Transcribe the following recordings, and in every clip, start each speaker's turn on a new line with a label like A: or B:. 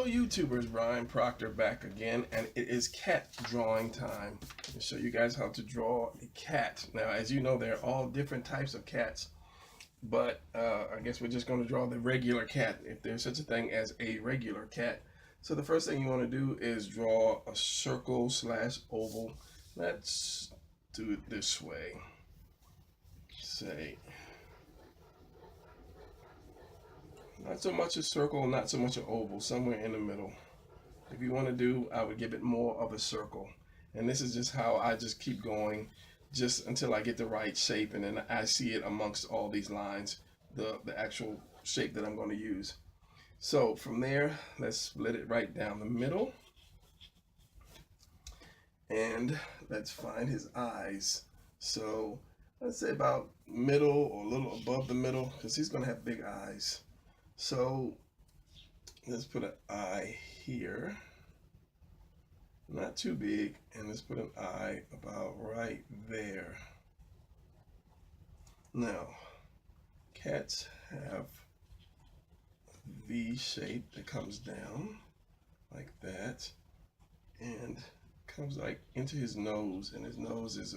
A: Hello YouTubers, Brian Proctor back again, and it is cat drawing time. I'll show you guys how to draw a cat. Now, as you know, there are all different types of cats, but I guess we're just going to draw the regular cat, if there's such a thing as a regular cat. So the first thing you want to do is draw a circle / oval. Let's do it this way. Say, not so much a circle, not so much an oval, somewhere in the middle. If you want to do, I would give it more of a circle. And this is just how I just keep going just until I get the right shape, and then I see it amongst all these lines, the actual shape that I'm going to use. So from there, let's split it right down the middle. And let's find his eyes. So let's say about middle or a little above the middle, because he's going to have big eyes. So let's put an eye here, not too big, and let's put an eye about right there. Now, cats have a V shape that comes down like that and comes like into his nose, and his nose is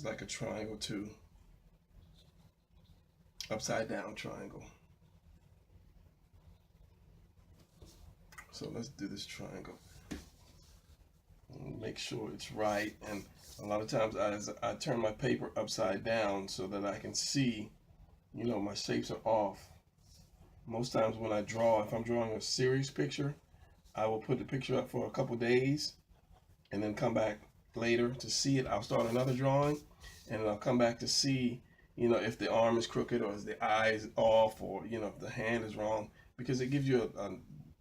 A: like a triangle too, upside down triangle. So let's do this triangle. Make sure it's right, and a lot of times I turn my paper upside down so that I can see, you know, my shapes are off. Most times when I draw, if I'm drawing a serious picture, I will put the picture up for a couple days and then come back later to see it. I'll start another drawing and I'll come back to see, you know, if the arm is crooked or is the eye is off, or, you know, if the hand is wrong, because it gives you a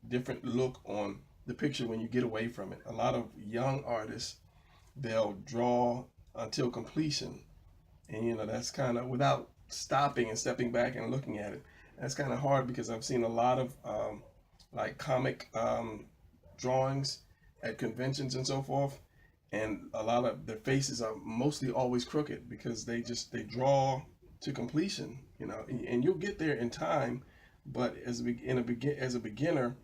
A: different look on the picture when you get away from it. A lot of young artists, they'll draw until completion, and you know, that's kind of without stopping and stepping back and looking at it. That's kind of hard, because I've seen a lot of like comic drawings at conventions and so forth, and a lot of their faces are mostly always crooked because they draw to completion, you know, and you'll get there in time, but as a beginner,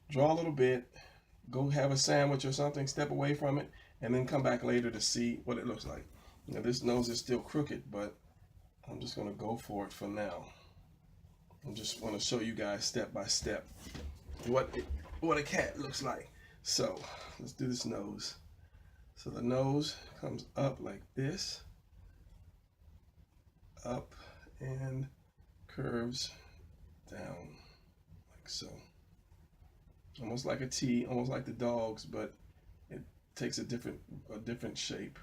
A: draw a little bit, go have a sandwich or something, step away from it, and then come back later to see what it looks like. Now, this nose is still crooked, but I'm just going to go for it for now. I just want to show you guys step by step what a cat looks like. So let's do this nose. So the nose comes up like this, up, and curves down like so. Almost like a T, almost like the dogs, but it takes a different shape.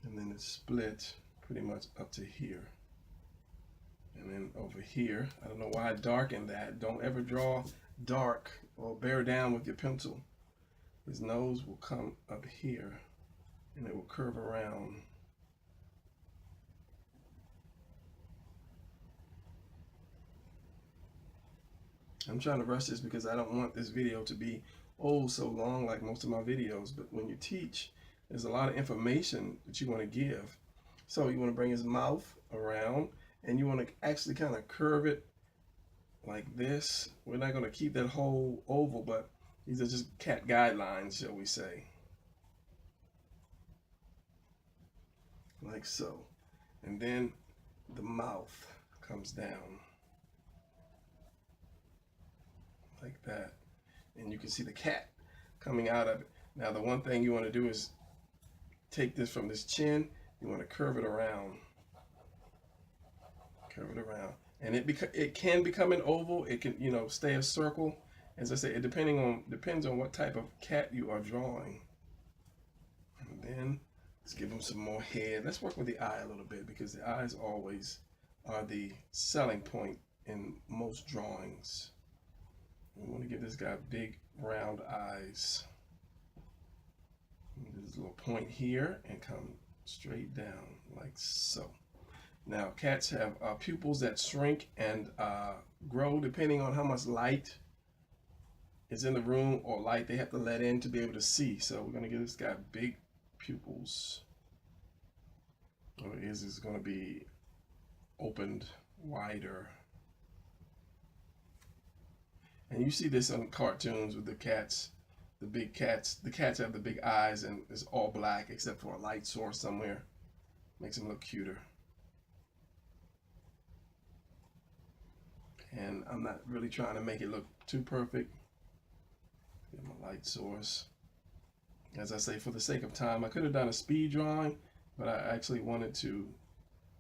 A: And then it's split pretty much up to here. And then over here, I don't know why I darkened that. Don't ever draw dark or bear down with your pencil. His nose will come up here and it will curve around. I'm trying to rush this because I don't want this video to be so long like most of my videos, but when you teach, there's a lot of information that you want to give. So you want to bring his mouth around, and you want to actually kind of curve it like this. We're not going to keep that whole oval, but these are just cat guidelines, shall we say. Like so. And then the mouth comes down like that, and you can see the cat coming out of it. Now, the one thing you want to do is take this from this chin, you want to curve it around, and it can become an oval. It can, you know, stay a circle. As I say, it depends on what type of cat you are drawing. And then let's give him some more head. Let's work with the eye a little bit, because the eyes always are the selling point in most drawings. We want to give this guy big round eyes. There's a little point here and come straight down like so. Now, cats have pupils that shrink and grow depending on how much light is in the room, or light they have to let in to be able to see. So we're going to give this guy big pupils. Or his is going to be opened wider. And you see this on cartoons with the cats, the big cats. The cats have the big eyes and it's all black except for a light source somewhere. Makes them look cuter. And I'm not really trying to make it look too perfect. Give them a light source. As I say, for the sake of time, I could have done a speed drawing, but I actually wanted to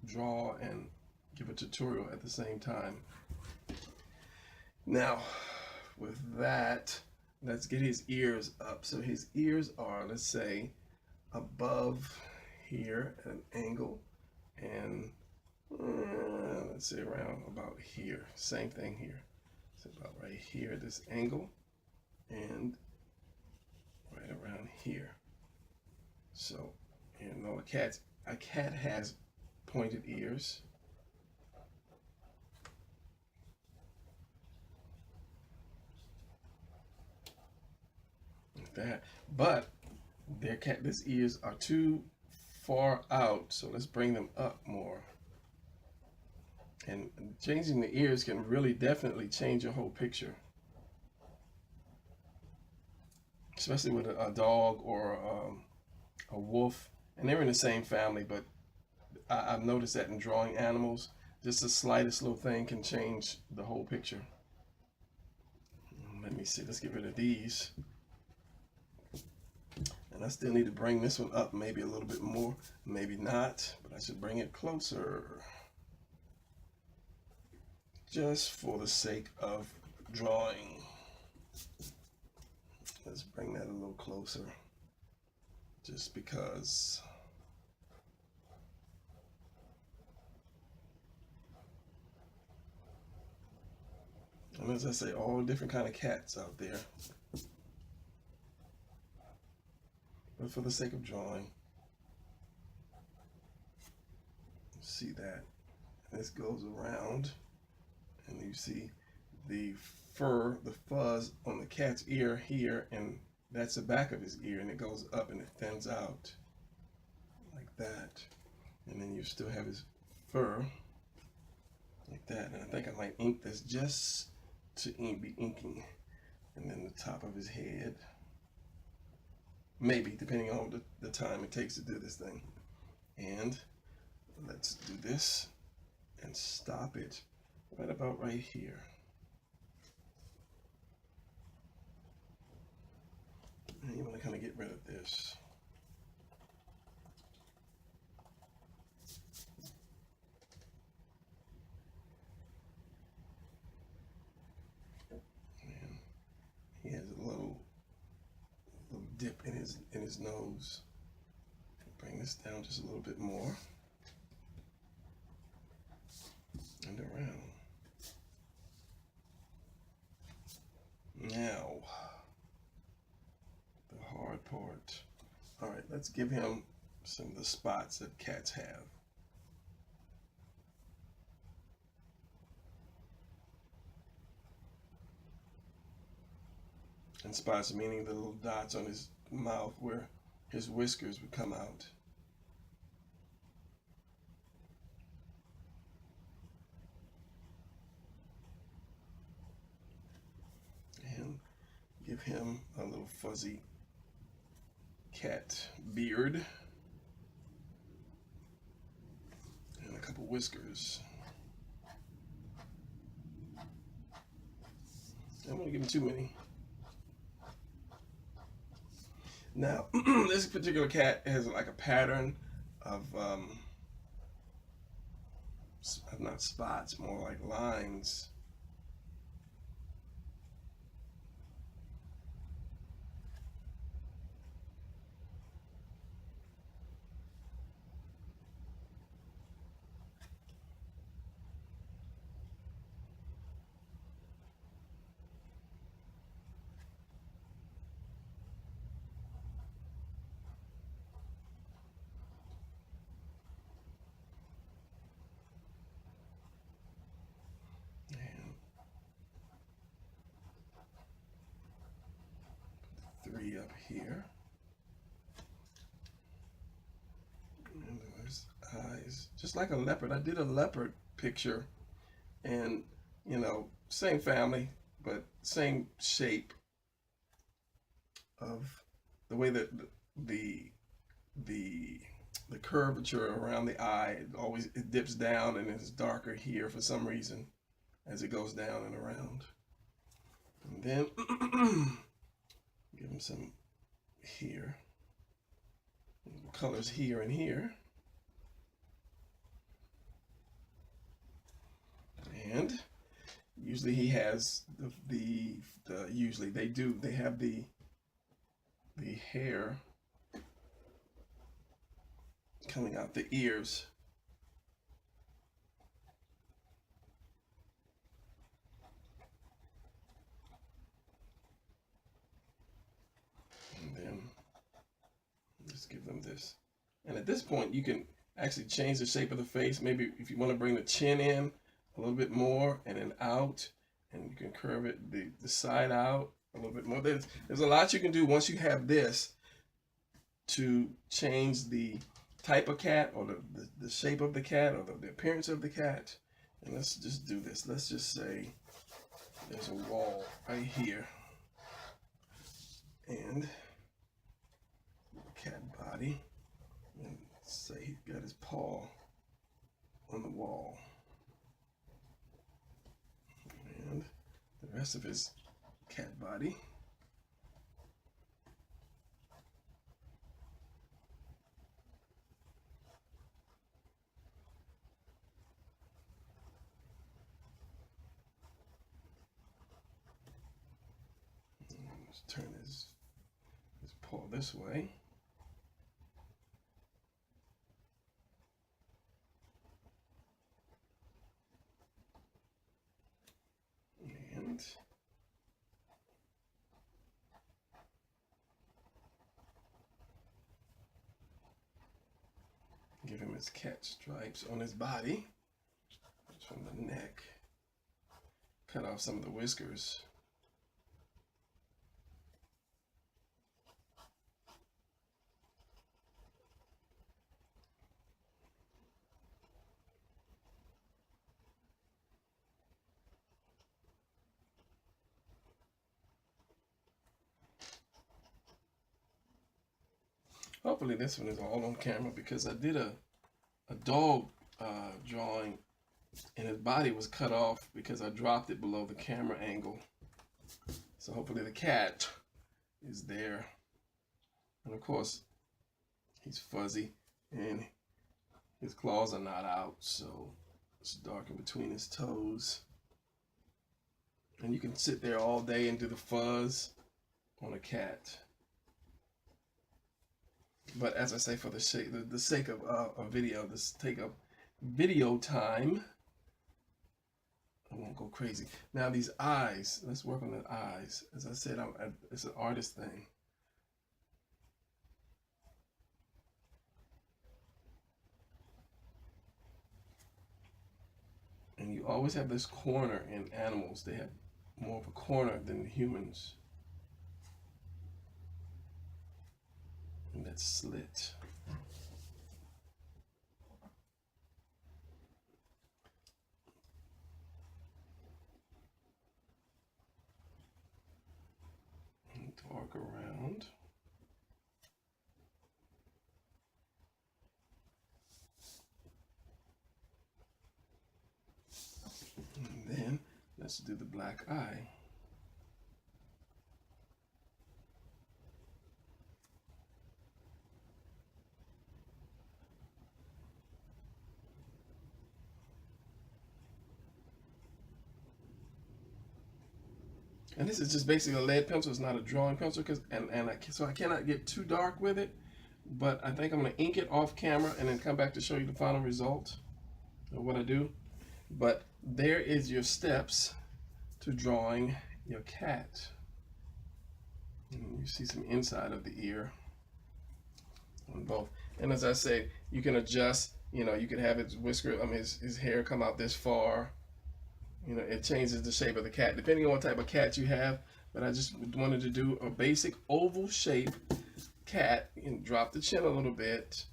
A: draw and give a tutorial at the same time. Now, with that, let's get his ears up. So his ears are, let's say, above here at an angle, and let's say around about here. Same thing here. It's about right here at this angle, and right around here. So, you know, a cat has pointed ears. Like that. But this ears are too far out, so let's bring them up more. And changing the ears can really definitely change your whole picture. Especially with a dog or a wolf. And they're in the same family, but I've noticed that in drawing animals, just the slightest little thing can change the whole picture. Let me see, let's get rid of these. And I still need to bring this one up maybe a little bit more, maybe not, but I should bring it closer. Just for the sake of drawing. Let's bring that a little closer, just because. And as I say, all different kind of cats out there. But for the sake of drawing, see that. This goes around, and you see the fur, the fuzz on the cat's ear here, and that's the back of his ear, and it goes up and it thins out like that. And then you still have his fur like that. And I think I might ink this just to be inking. And then the top of his head, maybe, depending on the time it takes to do this thing. And let's do this and stop it right about right here. And you want to kind of get rid of this. And he has a little dip in his nose. Bring this down just a little bit more. And around. Now, the hard part. All right, let's give him some of the spots that cats have. And spots meaning the little dots on his mouth where his whiskers would come out. And give him a little fuzzy cat beard. And a couple whiskers. I don't want to give him too many. Now, this particular cat has like a pattern of not spots, more like lines. Three up here. And there's eyes. Just like a leopard. I did a leopard picture, and you know, same family, but same shape of the way that the the the curvature around the eye, it dips down and it's darker here for some reason as it goes down and around. And then give him some here, colors here and here. And usually he has usually they have the hair coming out the ears. And then just give them this. And at this point, you can actually change the shape of the face. Maybe if you want to bring the chin in a little bit more and then out, and you can curve it the side out a little bit more. There's a lot you can do once you have this to change the type of cat or the shape of the cat or the appearance of the cat. And let's just do this. Let's just say there's a wall right here, and the cat body, and say he's got his paw on the wall, and the rest of his cat body. Let's turn his paw this way. And give him his cat stripes on his body from the neck. Cut off some of the whiskers. Hopefully this one is all on camera, because I did a dog drawing and his body was cut off because I dropped it below the camera angle. So hopefully the cat is there. And of course, he's fuzzy and his claws are not out, so it's dark in between his toes. And you can sit there all day and do the fuzz on a cat. But as I say, for the sake of a video, this take up video time, I won't go crazy. Now these eyes, let's work on the eyes. As I said, it's an artist thing. And you always have this corner in animals. They have more of a corner than humans. And that slit. And dark around. And then let's do the black eye. And this is just basically a lead pencil. It's not a drawing pencil, so I cannot get too dark with it. But I think I'm going to ink it off camera and then come back to show you the final result of what I do. But there is your steps to drawing your cat. And you see some inside of the ear on both. And as I say, you can adjust. You know, you can have his his hair come out this far. You know, it changes the shape of the cat depending on what type of cat you have. But I just wanted to do a basic oval shape cat and drop the chin a little bit,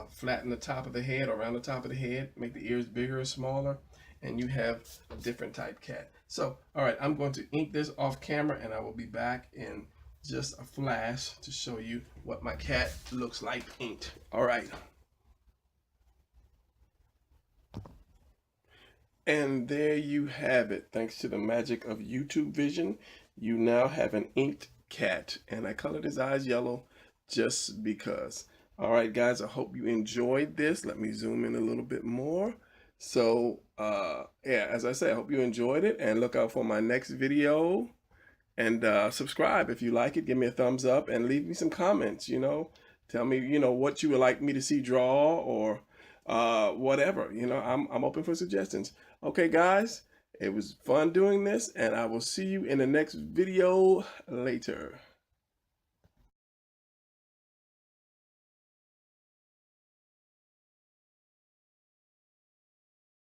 A: flatten the top of the head, around the top of the head, make the ears bigger or smaller. and you have a different type cat. So, all right, I'm going to ink this off camera, and I will be back in just a flash to show you what my cat looks like inked. All right. And there you have it. Thanks to the magic of YouTube Vision, you now have an inked cat. And I colored his eyes yellow just because. All right, guys, I hope you enjoyed this. Let me zoom in a little bit more. So, yeah, as I said, I hope you enjoyed it, and look out for my next video. And subscribe if you like it. Give me a thumbs up and leave me some comments, Tell me, what you would like me to see draw, or whatever. I'm open for suggestions. Okay, guys, it was fun doing this, and I will see you in the next video later.